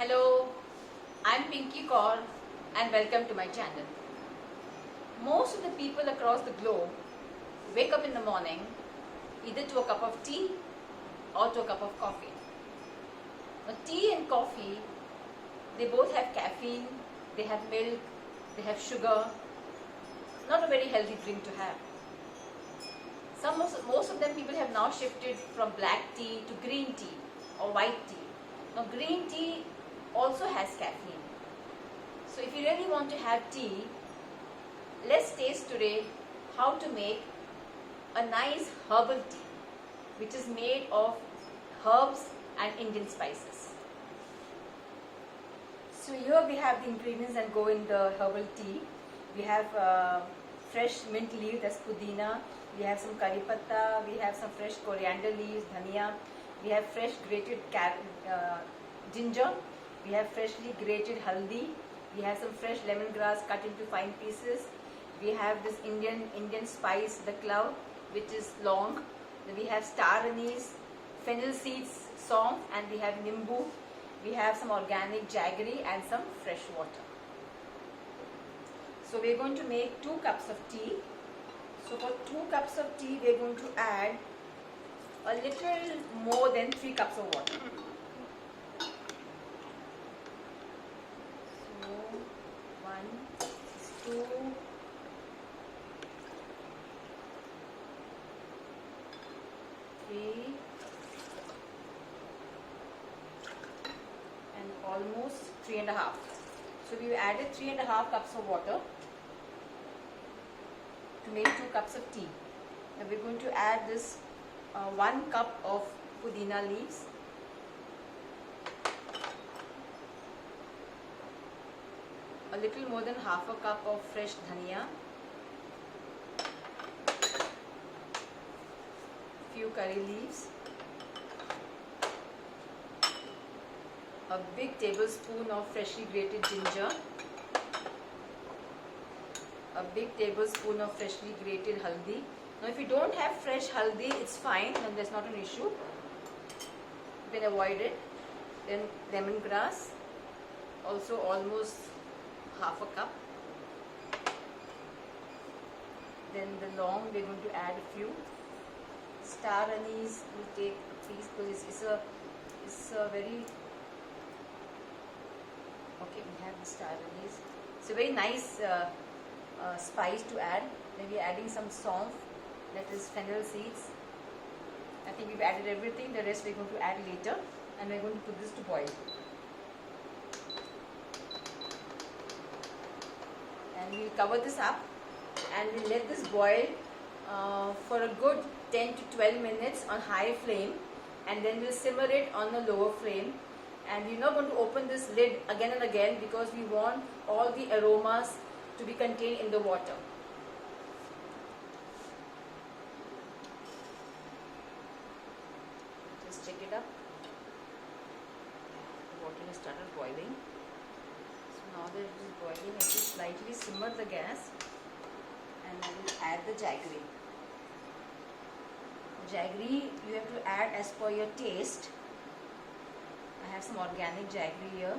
Hello, I'm Pinky Kaur and welcome to my channel. Most of the people across the globe wake up in the morning either to a cup of tea or to a cup of coffee. Now, tea and coffee, they both have caffeine, they have milk, they have sugar. Not a very healthy drink to have. Most of them people have now shifted from black tea to green tea or white tea. Now, green tea also has caffeine. So if you really want to have tea, let's taste today how to make a nice herbal tea which is made of herbs and Indian spices. So here we have the ingredients that go in the herbal tea. We have fresh mint leaves, that's pudina. We have some curry patta. We have some fresh coriander leaves, dhania. We have fresh grated ginger. We have freshly grated haldi. We have some fresh lemongrass cut into fine pieces. We have this Indian spice, the clove, which is long. Then we have star anise, fennel seeds, saunf, and we have nimbu. We have some organic jaggery and some fresh water. So we are going to make 2 cups of tea. So for 2 cups of tea, we are going to add a little more than 3 cups of water. So 1, 2, 3, and almost 3.5. So we added 3.5 cups of water to make 2 cups of tea. Now we're going to add this 1 cup of pudina leaves, a little more than half a cup of fresh dhania, few curry leaves, a big tablespoon of freshly grated ginger, a big tablespoon of freshly grated haldi. Now if you don't have fresh haldi, it's fine, and that's not an issue. You can avoid it. Then lemongrass, also almost half a cup. Then the long, we're going to add a few. Star anise, we'll take a piece because it's a very, okay, we have the star anise. It's a very nice spice to add. Then we're adding some saunf, that is fennel seeds. I think we've added everything, the rest we're going to add later, and we're going to put this to boil. And we'll cover this up and we'll let this boil for a good 10 to 12 minutes on high flame, and then we'll simmer it on a lower flame. And we're not going to open this lid again and again because we want all the aromas to be contained in the water. Just check it up. The water has started boiling. So now that it is boiling, I just slightly simmer the gas and I will add the jaggery. Jaggery you have to add as per your taste. I have some organic jaggery here.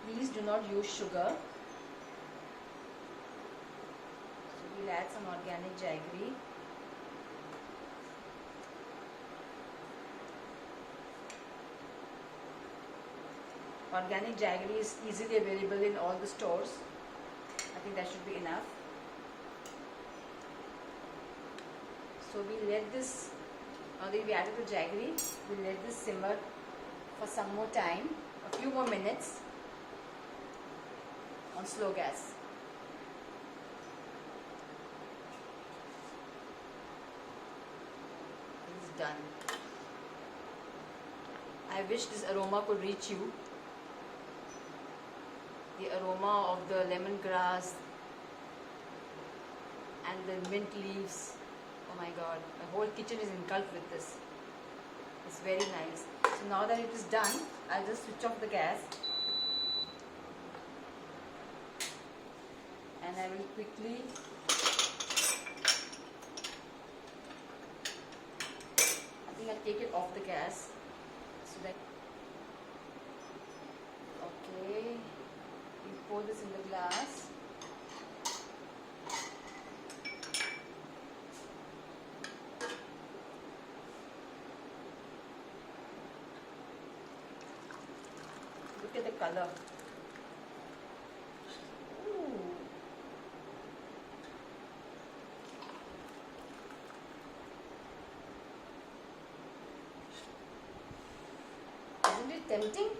Please do not use sugar. So we'll add some organic jaggery. Organic jaggery is easily available in all the stores. I think that should be enough. So we let this, now that we added the jaggery, we'll let this simmer for some more time, a few more minutes on slow gas. It's done. I wish this aroma could reach you. The aroma of the lemongrass and the mint leaves. Oh my god, my whole kitchen is engulfed with this. It's very nice. So now that it is done, I'll just switch off the gas and I will quickly I think I'll take it off the gas so that this in the glass. Look at the color. Ooh. Isn't it tempting?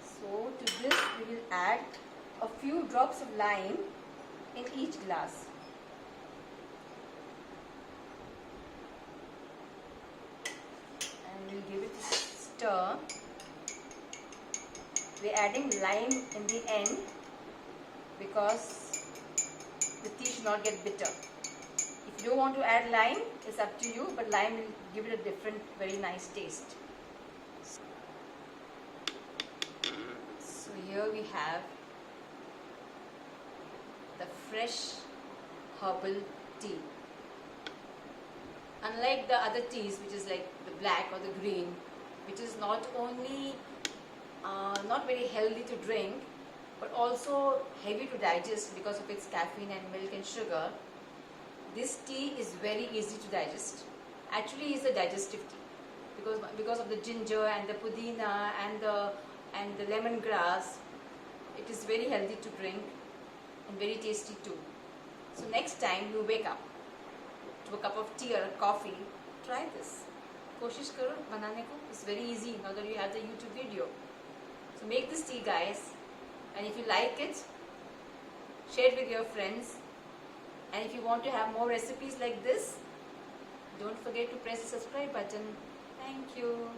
So to this we will add a few drops of lime in each glass. And we'll give it a stir. We're adding lime in the end because the tea should not get bitter. If you don't want to add lime, it's up to you, but lime will give it a different, very nice taste. So here we have the fresh herbal tea. Unlike the other teas, which is like the black or the green, which is not only not very healthy to drink, but also heavy to digest because of its caffeine and milk and sugar, this tea is very easy to digest. Actually, it's a digestive tea because of the ginger and the pudina and the lemongrass. It is very healthy to drink and very tasty too. So next time you wake up to a cup of tea or a coffee, try this. कोशिश करो बनाने को. It's very easy now that you have the YouTube video. So make this tea, guys, and if you like it, share it with your friends. And if you want to have more recipes like this, don't forget to press the subscribe button. Thank you.